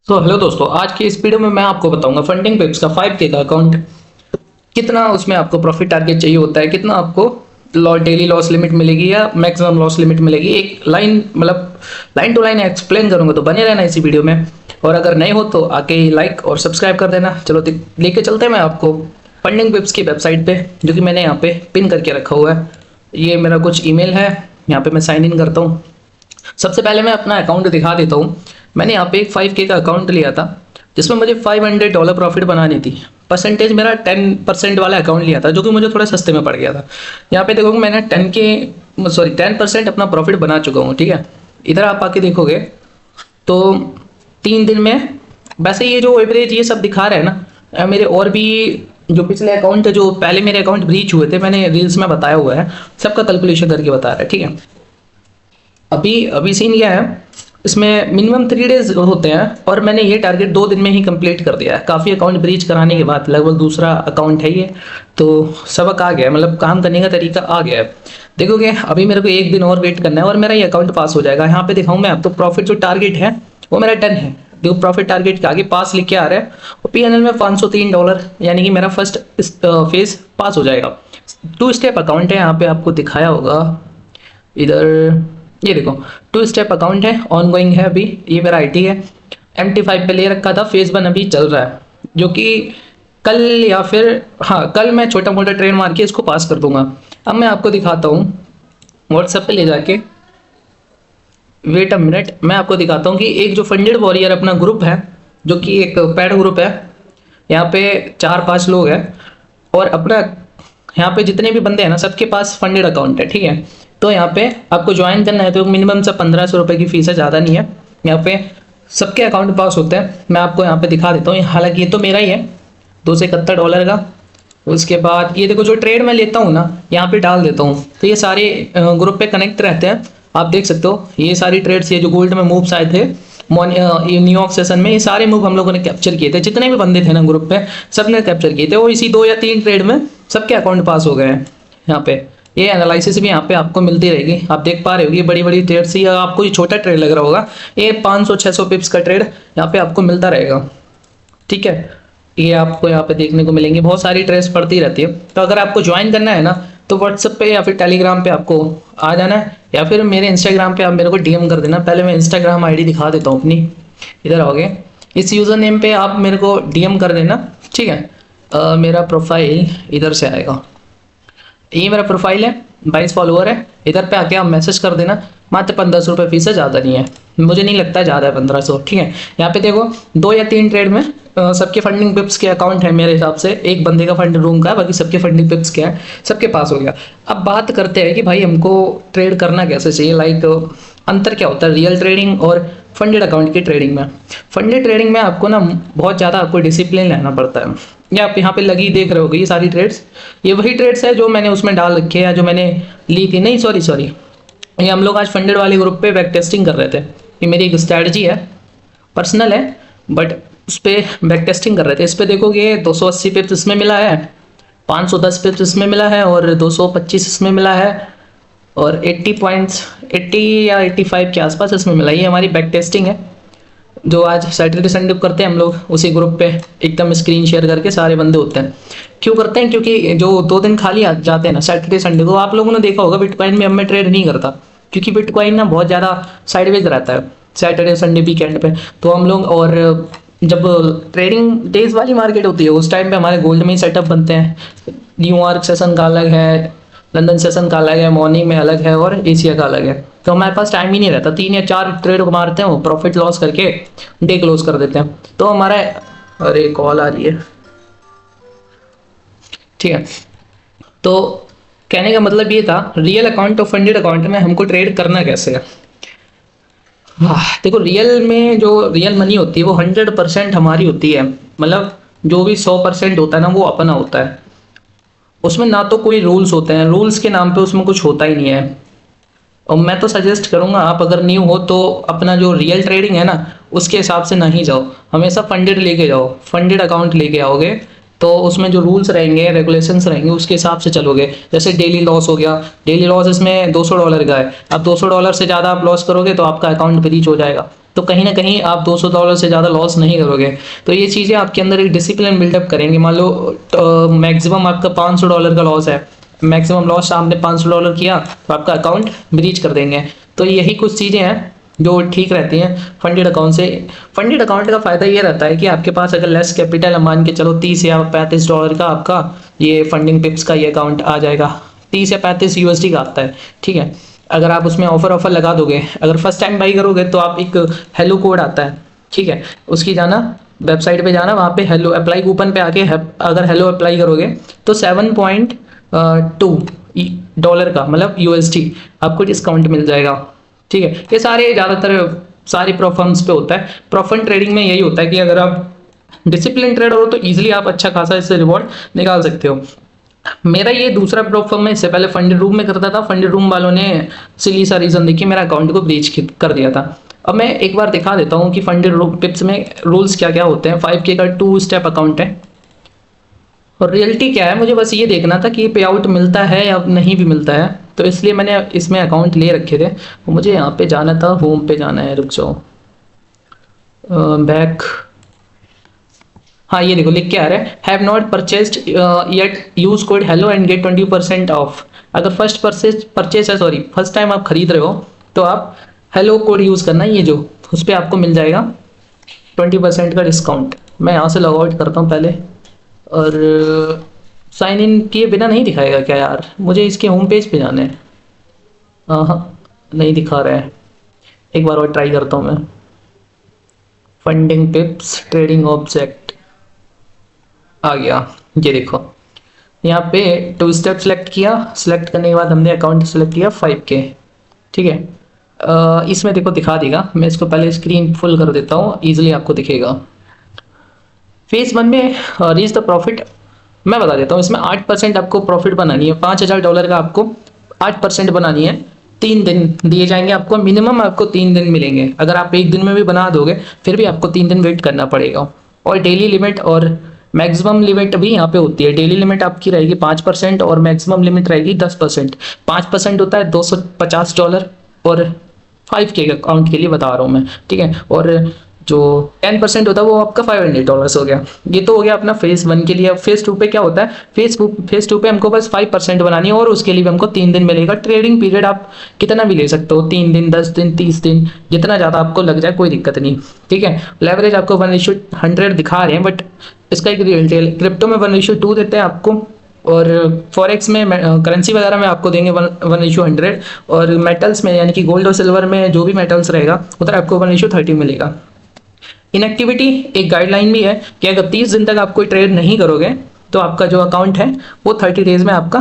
तो हेलो दोस्तों, आज की इस वीडियो में मैं आपको बताऊंगा फंडिंग पिप्स का 5K का अकाउंट कितना उसमें आपको प्रॉफिट टारगेट चाहिए होता है, कितना आपको डेली लॉस लिमिट मिलेगी या मैक्सिमम लॉस लिमिट मिलेगी। एक लाइन मतलब लाइन टू लाइन एक्सप्लेन करूंगा, तो बने रहना इसी वीडियो में। और अगर नहीं हो तो आके लाइक और सब्सक्राइब कर देना। चलो लेके चलते हैं मैं आपको फंडिंग पिप्स की वेबसाइट पे, जो कि मैंने यहाँ पे पिन करके रखा हुआ है। ये मेरा कुछ ईमेल है, यहाँ पे मैं साइन इन करता हूँ। सबसे पहले मैं अपना अकाउंट दिखा देता हूँ। मैंने यहाँ पे एक 5K का अकाउंट लिया था, जिसमें मुझे $500 प्रॉफिट बनानी थी। परसेंटेज मेरा 10% वाला अकाउंट लिया था, जो कि मुझे थोड़ा सस्ते में पड़ गया था। यहाँ पे देखोगे मैंने 10% अपना प्रॉफिट बना चुका हूँ। ठीक है, इधर आप आके देखोगे तो 3 दिन में, वैसे ये जो एवरेज ये सब दिखा रहे हैं ना, मेरे और भी जो पिछले अकाउंट है, जो पहले मेरे अकाउंट ब्रीच हुए थे, मैंने रील्स में बताया हुआ है, सबका कैलकुलेशन करके बता रहा है। ठीक है, अभी अभी सीन क्या है, इसमें मिनिमम 3 डेज होते हैं और मैंने ये टारगेट 2 दिन में ही कंप्लीट कर दिया है। काफ़ी अकाउंट ब्रीच कराने के बाद, लगभग दूसरा अकाउंट है ये, तो सबक आ गया है, मतलब काम करने का तरीका आ गया है। देखोगे अभी मेरे को 1 दिन और वेट करना है और मेरा ये अकाउंट पास हो जाएगा। यहाँ पे दिखाऊँ मैं आपको, प्रॉफिट जो टारगेट है वो मेरा 10 है। देखो प्रॉफिट टारगेट के आगे पास लिख के आ रहा है, और PNL में $503, यानी कि मेरा फर्स्ट फेज पास हो जाएगा। 2 स्टेप अकाउंट है, यहाँ पे आपको दिखाया होगा इधर, ये देखो 2 स्टेप अकाउंट है, ऑन गोइंग है अभी। ये मेरा IT है, MT5 पे ले रखा था, फेज 1 अभी चल रहा है, जो कि कल या फिर हाँ कल मैं छोटा मोटा ट्रेड मार के इसको पास कर दूंगा। अब मैं आपको दिखाता हूँ व्हाट्सएप पे ले जाके, वेट अ मिनट, मैं आपको दिखाता हूँ कि एक जो फंडेड वॉरियर अपना ग्रुप है, जो कि एक पैड ग्रुप है, यहाँ पे 4-5 लोग हैं और अपना यहाँ पे जितने भी बंदे हैं ना, सबके पास फंडेड अकाउंट है। ठीक है, तो यहाँ पे आपको ज्वाइन करना है तो मिनिमम से 1500 रुपये की फीस है, ज़्यादा नहीं है। यहाँ पे सबके अकाउंट पास होते हैं। मैं आपको यहाँ पे दिखा देता हूँ, हालांकि ये तो मेरा ही है, $271 का। उसके बाद ये देखो, जो ट्रेड मैं लेता हूँ ना, यहाँ पे डाल देता हूँ, तो ये सारे ग्रुप पे कनेक्ट रहते हैं। आप देख सकते हो ये सारी ट्रेड्स, ये जो गोल्ड में मूव्स आए थे न्यूयॉर्क सेशन में, ये सारे मूव हम लोगों ने कैप्चर किए थे। जितने भी बंदे थे ना ग्रुप पे, सब ने कैप्चर किए थे, और इसी 2 या 3 ट्रेड में सबके अकाउंट पास हो गए हैं। यहाँ पे ये एनालिसिस भी यहाँ पे आपको मिलती रहेगी। आप देख पा रहे हो ये बड़ी बड़ी ट्रेड्स, या आपको ये छोटा ट्रेड लग रहा होगा, ये 500-600 पिप्स का ट्रेड यहाँ पे आपको मिलता रहेगा। ठीक है, ये आपको यहाँ पे देखने को मिलेंगे, बहुत सारी ट्रेड्स पड़ती रहती है। तो अगर आपको ज्वाइन करना है ना, तो व्हाट्सएप पे या फिर टेलीग्राम पे आपको आ जाना है, या फिर मेरे इंस्टाग्राम पे आप मेरे को DM कर देना। पहले मैं इंस्टाग्राम ID दिखा देता हूँ अपनी, इधर आओगे, इस यूज़र नेम पे आप मेरे को DM कर देना। ठीक है, मेरा प्रोफाइल इधर से आएगा, ये मेरा प्रोफाइल है, 22 फॉलोअर है। इधर पे आके आप मैसेज कर देना। मात्र 1500 रुपये फीस है, ज़्यादा नहीं है, मुझे नहीं लगता है ज़्यादा है 1500। ठीक है, यहाँ पे देखो 2 या 3 ट्रेड में सबके फंडिंग पिप्स के अकाउंट है मेरे हिसाब से। एक बंदे का फंड रूम का है, बाकी सबके फंडिंग पिप्स क्या है, सबके पास हो गया। अब बात करते हैं कि भाई हमको ट्रेड करना कैसे चाहिए, लाइक अंतर क्या होता है रियल ट्रेडिंग और फंडेड अकाउंट की ट्रेडिंग में। फंडेड ट्रेडिंग में आपको ना बहुत ज़्यादा आपको डिसिप्लिन रहना पड़ता है। ये आप यहाँ पे लगी देख रहे होगे, ये सारी ट्रेड्स, ये वही ट्रेड्स है जो मैंने उसमें डाल रखे हैं, या जो मैंने ली थी। नहीं सॉरी, ये हम लोग आज फंडेड वाले ग्रुप पे बैक टेस्टिंग कर रहे थे। ये मेरी एक स्ट्रैटेजी है, पर्सनल है, बट उस पर बैक टेस्टिंग कर रहे थे। इस पर देखोगे 280 पिप्स इसमें मिला है, 510 पिप्स इसमें मिला है, और 225 इसमें मिला है, और 80 या 85 के आसपास इसमें मिला। ये हमारी बैक टेस्टिंग है, जो आज सैटरडे संडे को करते हैं हम लोग, उसी ग्रुप पे एकदम स्क्रीन शेयर करके सारे बंदे होते हैं। क्यों करते हैं? क्योंकि जो 2 दिन खाली जाते हैं ना सैटरडे संडे को, आप लोगों ने देखा होगा बिटकॉइन में अब मैं ट्रेड नहीं करता, क्योंकि बिटकॉइन ना बहुत ज़्यादा साइडवेज रहता है सैटरडे संडे वीकेंड पे। तो हम लोग, और जब ट्रेडिंग डेज वाली मार्केट होती है उस टाइम पे हमारे गोल्ड में ही सेटअप बनते हैं। न्यूयॉर्क सेशन का अलग है, लंदन सेशन का अलग है, मॉर्निंग में अलग है, और एशिया का अलग है। तो हमारे पास टाइम ही नहीं रहता, 3 या 4 ट्रेड मारते हैं, वो प्रॉफिट लॉस करके डे क्लोज कर देते हैं। तो हमारा, अरे कॉल आ रही है। ठीक है, तो कहने का मतलब ये था, रियल अकाउंट और फंडेड अकाउंट में हमको ट्रेड करना कैसे है। देखो रियल में जो रियल मनी होती है वो 100% हमारी होती है, मतलब जो भी 100% होता है ना वो अपना होता है। उसमें ना तो कोई रूल्स होते हैं, रूल्स के नाम पे उसमें कुछ होता ही नहीं है। और मैं तो सजेस्ट करूंगा, आप अगर न्यू हो तो अपना जो रियल ट्रेडिंग है ना उसके हिसाब से नहीं जाओ, हमेशा फंडेड लेके जाओ। फंडेड अकाउंट लेके आओगे तो उसमें जो रूल्स रहेंगे, रेगुलेशंस रहेंगे, उसके हिसाब से चलोगे। जैसे डेली लॉस हो गया, डेली लॉस इसमें $200 का है। अब $200 से ज़्यादा आप लॉस करोगे तो आपका अकाउंट ब्रीच हो जाएगा। तो कहीं ना कहीं आप $200 से ज़्यादा लॉस नहीं करोगे। तो ये चीज़ें आपके अंदर एक डिसिप्लिन बिल्डअप करेंगे। मान लो मैक्सिमम आपका $500 का लॉस है, मैक्सिमम लॉस आपने $500 किया तो आपका अकाउंट ब्रीच कर देंगे। तो यही कुछ चीज़ें हैं जो ठीक रहती हैं फंडेड अकाउंट से। फंडेड अकाउंट का फ़ायदा ये रहता है कि आपके पास अगर लेस कैपिटल है, मान के चलो 30 या $35 का आपका ये फंडिंग पिप्स का ये अकाउंट आ जाएगा, 30 या 35 USD का आता है, ठीक है। अगर आप उसमें ऑफर लगा दोगे, अगर फर्स्ट टाइम बाई करोगे तो आप एक हेलो कोड आता है, ठीक है, उसकी जाना वेबसाइट पे जाना, वहाँ पे हेलो अप्लाई कूपन पे आके अगर हेलो अप्लाई करोगे तो 7.2 डॉलर का मतलब USD आपको डिस्काउंट मिल जाएगा, ठीक है। ये सारे ज़्यादातर सारे प्रोफर्म्स पे होता है। प्रोफर्म ट्रेडिंग में यही होता है कि अगर आप डिसिप्लिन ट्रेडर हो तो ईजिली आप अच्छा खासा इससे रिवॉर्ड निकाल सकते हो। मेरा ये दूसरा प्रोफर्म में इससे पहले फंडेड रूम में करता था। फंडेड रूम वालों ने सिली सा रीज़न देखिए मेरा अकाउंट को ब्रीच कर दिया था। अब मैं एक बार दिखा देता हूँ कि फंडेड पिप्स में रूल्स क्या क्या होते हैं। 5K का 2 स्टेप अकाउंट है और रियलिटी क्या है, मुझे बस ये देखना था कि पे आउट मिलता है या नहीं भी मिलता है, तो इसलिए मैंने इसमें अकाउंट ले रखे थे। मुझे यहाँ पे जाना था, होम पे जाना है, रुक जाओ, बैक, हाँ ये देखो लिख के आ रहा है have not purchased yet use code hello and get 20% off. अगर फर्स्ट टाइम आप खरीद रहे हो तो आप हेलो कोड यूज़ करना है, ये जो उस पर आपको मिल जाएगा 20% का डिस्काउंट। मैं यहाँ से लॉग आउट करता हूँ पहले, और साइन इन किए बिना नहीं दिखाएगा क्या यार, मुझे इसके होम पेज पे जाना है। हाँ नहीं दिखा रहा है, एक बार और ट्राई करता हूँ मैं। फंडिंग पिप्स ट्रेडिंग ऑब्जेक्ट आ गया, ये देखो यहाँ पे 2 स्टेप सेलेक्ट किया, सेलेक्ट करने के बाद हमने अकाउंट सेलेक्ट किया 5K, ठीक है। इसमें देखो दिखा देगा, मैं इसको पहले स्क्रीन फुल कर देता हूँ, ईजिली आपको दिखेगा। फेज 1 में रीच द प्रॉफिट मैं बता देता हूँ, इसमें 8% आपको प्रॉफिट बनानी है। $5000 का आपको 8% बनानी है। 3 दिन दिए जाएंगे आपको, मिनिमम आपको 3 दिन मिलेंगे। अगर आप एक दिन में भी बना दोगे फिर भी आपको 3 दिन वेट करना पड़ेगा। और डेली लिमिट और मैक्सिमम लिमिट भी यहाँ पे होती है। डेली लिमिट आपकी रहेगी 5% और मैक्सिमम लिमिट रहेगी 10%। 5% होता है $250 और 5K अकाउंट के लिए बता रहा हूँ मैं, ठीक है। और जो 10% होता है वो आपका $500 हो गया। ये तो हो गया अपना फेज 1 के लिए। अब फेज 2 पे क्या होता है, फेज 2 पे हमको बस 5% बनानी है और उसके लिए भी हमको 3 दिन मिलेगा। ट्रेडिंग पीरियड आप कितना भी ले सकते हो, 3 दिन, 10 दिन, 30 दिन, जितना ज़्यादा आपको लग जाए कोई दिक्कत नहीं, ठीक है। लेवरेज आपको 1:100 दिखा रहे हैं, बट इसका एक रिटेल क्रिप्टो में 1:2 देते हैं आपको, और फॉरेक्स में करेंसी वगैरह में आपको देंगे 1:100, और मेटल्स में यानी कि गोल्ड और सिल्वर में जो भी मेटल्स रहेगा उधर आपको 1:30 मिलेगा। इनएक्टिविटी एक गाइडलाइन भी है कि अगर 30 दिन तक आप कोई ट्रेड नहीं करोगे तो आपका जो अकाउंट है वो 30 डेज में आपका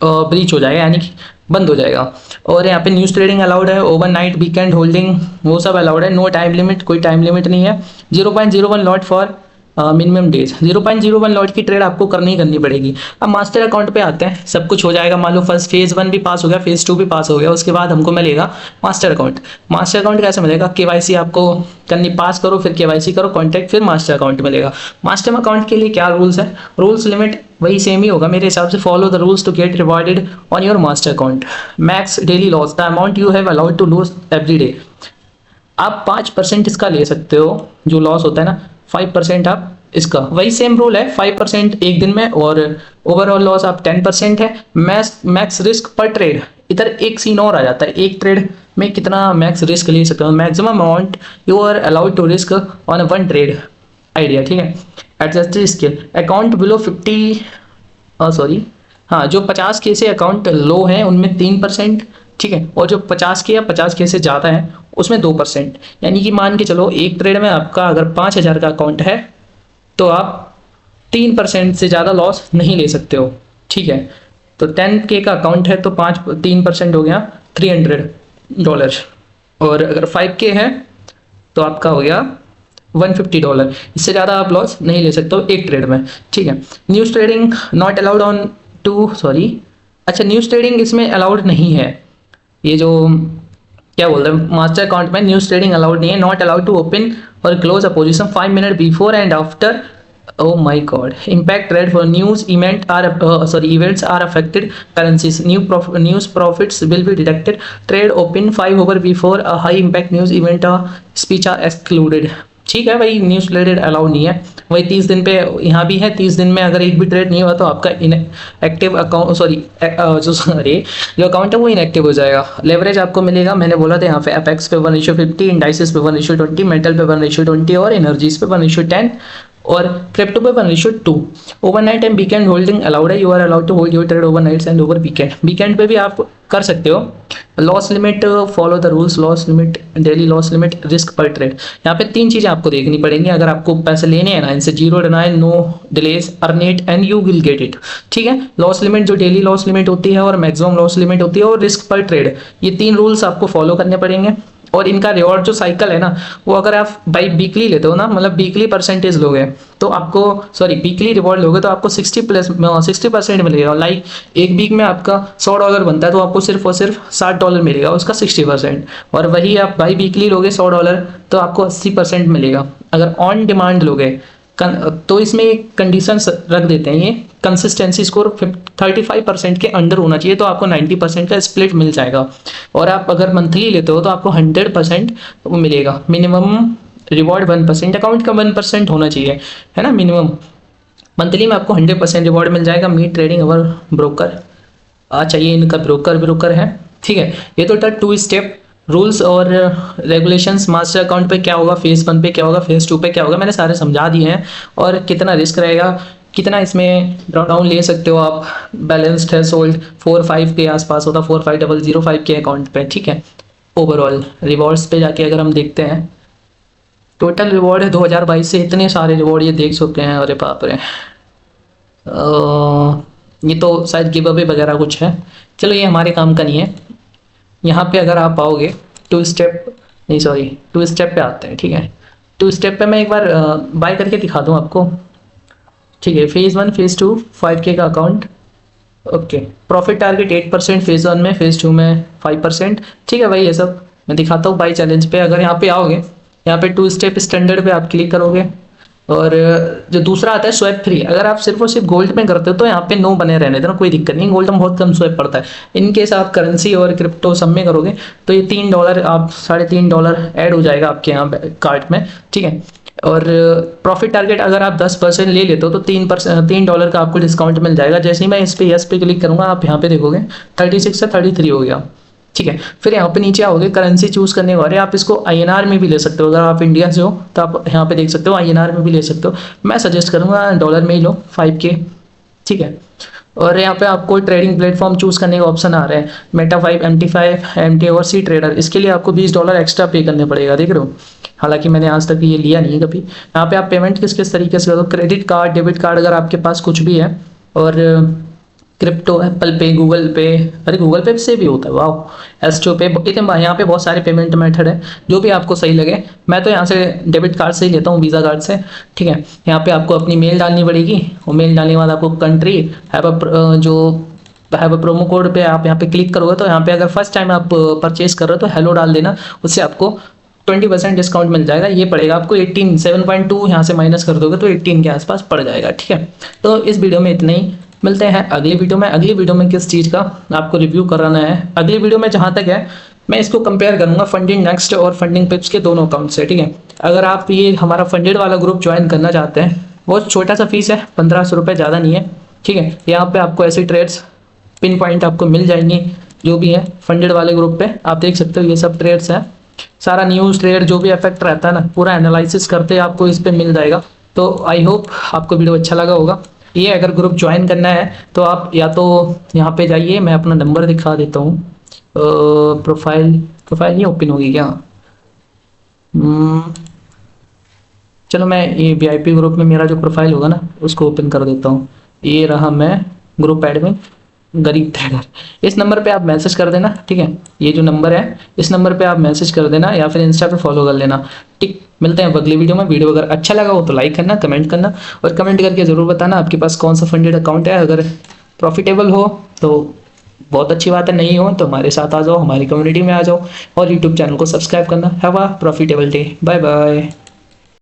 ब्रीच हो जाएगा, यानी कि बंद हो जाएगा। और यहाँ पे न्यूज़ ट्रेडिंग अलाउड है, ओवरनाइट वीकेंड होल्डिंग वो सब अलाउड है। नो टाइम लिमिट, कोई टाइम लिमिट नहीं है। 0.01 lot for minimum days. 0.01 lot की ट्रेड आपको करनी पड़ेगी। अब मास्टर अकाउंट पे आते हैं, सब कुछ हो जाएगा। मान लो फर्स्ट फेज 1 भी पास हो गया, फेज 2 भी पास हो गया, उसके बाद हमको मिलेगा मास्टर अकाउंट। मास्टर अकाउंट कैसे मिलेगा, KYC आपको करनी, पास करो फिर KYC करो, कॉन्टैक्ट, फिर मास्टर अकाउंट मिलेगा। मास्टर अकाउंट के लिए क्या रूल्स है, रूल्स लिमिट वही सेम ही होगा मेरे हिसाब से। Follow the rules to get rewarded on your master account. Max daily loss, the amount you have allowed to lose every day. आप 5% इसका ले सकते हो, जो लॉस होता है ना, 5% आप इसका, वही सेम रूल है, 5% एक दिन में, और ओवरऑल लॉस आप 10% है। मैक्स रिस्क पर ट्रेड, इधर एक सीन और आ जाता है, एक ट्रेड में कितना मैक्स रिस्क ले सकते हो। Maximum amount you are allowed to risk on 1 trade idea, ठीक है। एडजस्ट स्केल अकाउंट बिलो 50 हाँ, जो 50K से अकाउंट लो है उनमें 3%, ठीक है। और जो 50K या 50K से ज़्यादा है उसमें 2%। यानी कि मान के चलो एक ट्रेड में आपका अगर 5000 का अकाउंट है तो आप 3% से ज़्यादा लॉस नहीं ले सकते हो, ठीक है। तो 10K का अकाउंट है तो 3% हो गया $300, और अगर 5K है तो आपका हो गया $150। इससे ज़्यादा आप लॉस नहीं ले सकते हो एक ट्रेड में, ठीक है। News trading not allowed on to अच्छा, न्यूज़ ट्रेडिंग इसमें अलाउड नहीं है। ये जो क्या बोल रहे हैं, मास्टर अकाउंट में न्यूज़ ट्रेडिंग अलाउड नहीं है। नॉट अलाउड टू ओपन और close a position 5 minute before and after Oh my God! Impact rate for news events are affected currencies. News profits will be deducted. Trade open 5 hours before a high impact news event speech are excluded. ठीक है भाई, news related allow नहीं है। वही 30 दिन पे यहाँ भी है, 30 दिन में अगर एक भी ट्रेड नहीं हुआ तो आपका इनएक्टिव अकाउंट जो अकाउंट है वो इनएक्टिव हो जाएगा। लेवरेज आपको मिलेगा, मैंने बोला था यहाँ पे एपेक्स पे 1:50, इंडाइसिस पे 1:20, मेटल पे 1:20 और एनर्जीज पे 1:10 और क्रिप्टो पे 1:2। Overnight and weekend holding allowed है। You are allowed to hold your trade overnights and over weekend. Weekend पे भी आप कर सकते हो। Loss limit, follow the rules, loss limit, daily loss limit, risk पर ट्रेड। यहाँ पे 3 चीज़ें आपको देखनी पड़ेंगी अगर आपको पैसे लेने हैं ना, इनसे zero deny, no delays, earn it and you will get it. ठीक है, लॉस लिमिट जो डेली लॉस लिमिट होती है और मैक्सिमम लॉस लिमिट होती है और रिस्क पर ट्रेड, ये 3 रूल्स आपको फॉलो करने पड़ेंगे। और इनका रिवॉर्ड जो साइकिल है ना, वो अगर आप बाई वीकली लेते हो ना, मतलब वीकली परसेंटेज लोगे तो आपको, वीकली रिवॉर्ड लोगे तो आपको 60% मिलेगा। लाइक एक वीक में आपका $100 बनता है तो आपको सिर्फ और सिर्फ $60 मिलेगा, उसका 60%। और वही आप बाई वीकली लोगे $100 तो आपको 80% मिलेगा। अगर ऑन डिमांड लोगे तो इसमें एक कंडीशंस रख देते हैं, ये कंसिस्टेंसी स्कोर 35% के अंडर होना चाहिए तो आपको 90% का स्प्लिट मिल जाएगा। और आप अगर मंथली लेते हो तो आपको 100% मिलेगा। मिनिमम रिवॉर्ड 1%, अकाउंट का 1% होना चाहिए, है ना मिनिमम। मंथली में आपको 100% रिवॉर्ड मिल जाएगा। मीट ट्रेडिंग अवर ब्रोकर, चाहिए इनका ब्रोकर है। ठीक है, ये तो था 2 स्टेप रूल्स और रेगुलेशंस। मास्टर अकाउंट पे क्या होगा, फेज 1 पे क्या होगा, फेज 2 पे क्या होगा, मैंने सारे समझा दिए हैं। और कितना रिस्क रहेगा, कितना इसमें ड्रॉडाउन ले सकते हो आप। बैलेंस थ्रेशोल्ड 4-5 के आसपास होता, 45005 के अकाउंट पे। ठीक है, ओवरऑल रिवॉर्ड्स पे जाके अगर हम देखते हैं, टोटल रिवॉर्ड है 2022 से इतने सारे रिवॉर्ड ये देख सकते हैं। अरे बाप रे, ये तो शायद गिव अवे वगैरह कुछ है। चलो ये हमारे काम का नहीं है। यहाँ पे अगर आप आओगे 2 स्टेप पे आते हैं। ठीक है, 2 स्टेप पे मैं एक बार बाय करके दिखा दूँ आपको। ठीक है, फेज़ 1 फेज़ 2 5K का account. Okay, profit target 8% phase 1 में, फेज़ 2 में 5%। ठीक है भाई, ये सब मैं दिखाता हूँ बाई चैलेंज पे। अगर यहाँ पे आओगे, यहाँ पे 2 स्टेप स्टैंडर्ड पे आप क्लिक करोगे और जो दूसरा आता है स्वैप फ्री। अगर आप सिर्फ और सिर्फ गोल्ड में करते हो तो यहाँ पे नो बने रहने देना, कोई दिक्कत नहीं। गोल्ड में बहुत कम स्वैप पड़ता है। इनकेस आप करेंसी और क्रिप्टो सब में करोगे तो ये $3, आप $3.5 ऐड हो जाएगा आपके यहाँ कार्ट में। ठीक है, और प्रॉफिट टारगेट अगर आप 10% ले लेते हो तो $3 का आपको डिस्काउंट मिल जाएगा। जैसे ही मैं इस पे यस पे क्लिक करूँगा, आप यहाँ पे देखोगे 36 से 33 हो गया। ठीक है, फिर यहाँ पे नीचे आओगे, करेंसी चूज करने के बाद आप इसको INR में भी ले सकते हो। अगर आप इंडिया से हो तो आप यहाँ पे देख सकते हो INR में भी ले सकते हो। मैं सजेस्ट करूँगा डॉलर में ही लो, 5K। ठीक है, और यहाँ पे आपको ट्रेडिंग प्लेटफॉर्म चूज करने का ऑप्शन आ रहा है, मेटा 5, MT5, MT और सी ट्रेडर। इसके लिए आपको $20 एक्स्ट्रा पे करने पड़ेगा, देख रहे हो। हालांकि मैंने आज तक ये लिया नहीं है कभी। यहाँ पे आप पेमेंट किस किस तरीके से करो, क्रेडिट कार्ड, डेबिट कार्ड अगर आपके पास कुछ भी है, और क्रिप्टो, एप्पल पे, गूगल पे, अरे गूगल पे से भी होता है, वाह। एस्ट्रो पे, यहाँ पे बहुत सारे पेमेंट मेथड है, जो भी आपको सही लगे। मैं तो यहाँ से डेबिट कार्ड से ही लेता हूँ, वीज़ा कार्ड से। ठीक है, यहाँ पे आपको अपनी मेल डालनी पड़ेगी और मेल डालने के बाद आपको country have a promo code पे आप यहाँ पे क्लिक करोगे तो यहाँ पे अगर फर्स्ट टाइम आप परचेज कर रहे हो तो हेलो डाल देना, उससे आपको 20% डिस्काउंट मिल जाएगा। ये पड़ेगा आपको 18, 7.2 यहाँ से माइनस कर दोगे तो 18 के आसपास पड़ जाएगा। ठीक है, तो इस वीडियो में इतना ही, मिलते हैं अगली वीडियो में। अगली वीडियो में किस चीज़ का आपको रिव्यू कराना है, अगली वीडियो में जहाँ तक है मैं इसको कंपेयर करूँगा फंडिंग नेक्स्ट और फंडिंग पिप्स के दोनों अकाउंट से। ठीक है, अगर आप ये हमारा फंडेड वाला ग्रुप ज्वाइन करना चाहते हैं, बहुत छोटा सा फीस है, 1500 रुपये, ज़्यादा नहीं है। ठीक है, यहाँ पे आपको ऐसी ट्रेड्स पिन पॉइंट आपको मिल जाएंगी जो भी है फंडेड वाले ग्रुप पे। आप देख सकते हो ये सब ट्रेड्स हैं, सारा न्यूज़ ट्रेड जो भी इफेक्ट रहता है ना, पूरा एनालिसिस करते आपको इस पे मिल जाएगा। तो आई होप आपको वीडियो अच्छा लगा होगा। ये अगर ग्रुप ज्वाइन करना है तो आप या तो यहाँ पे जाइए, मैं अपना नंबर दिखा देता हूँ। प्रोफाइल नहीं ओपन होगी क्या? चलो मैं ये VIP ग्रुप में मेरा जो प्रोफाइल होगा ना उसको ओपन कर देता हूँ। ये रहा मैं ग्रुप एडमिन गरीब ट्रेडर। इस नंबर पे आप मैसेज कर देना। ठीक है, ये जो नंबर है इस नंबर पे आप मैसेज कर देना या फिर इंस्टा पे फॉलो कर लेना। ठीक, मिलते हैं अगली वीडियो में। वीडियो अगर अच्छा लगा हो तो लाइक करना, कमेंट करना, और कमेंट करके ज़रूर बताना आपके पास कौन सा फंडेड अकाउंट है। अगर प्रॉफिटेबल हो तो बहुत अच्छी बात है, नहीं हो तो हमारे साथ आ जाओ, हमारी कम्युनिटी में आ जाओ, और यूट्यूब चैनल को सब्सक्राइब करना। Have a profitable day, bye bye.